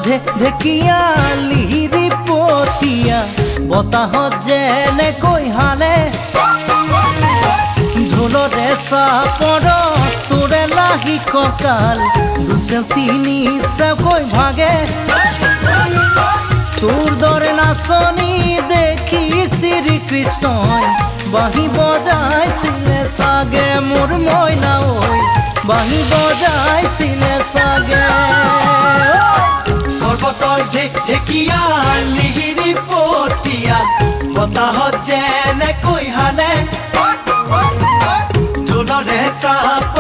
ঢেকিয়া লিহিৰি পতিয়া বতাহত যেনেকৈ হালে ঢোলৰে চাপৰত তোৰে লাহি কঁকাল দুচেও তিনি চেওকৈ ভাগে তোৰ দৰে নাচনি দেখি শ্ৰীকৃষ্ণই বাঁহী বজাইছিলে চাগে মোৰ মইনা ঐ বাঁহী বজাইছিলে চাগে পৰ্বতৰ ঢেকিয়া লিহিৰি পতিয়া বতাহত যেনেকৈ হালে ঢোলৰে চাপ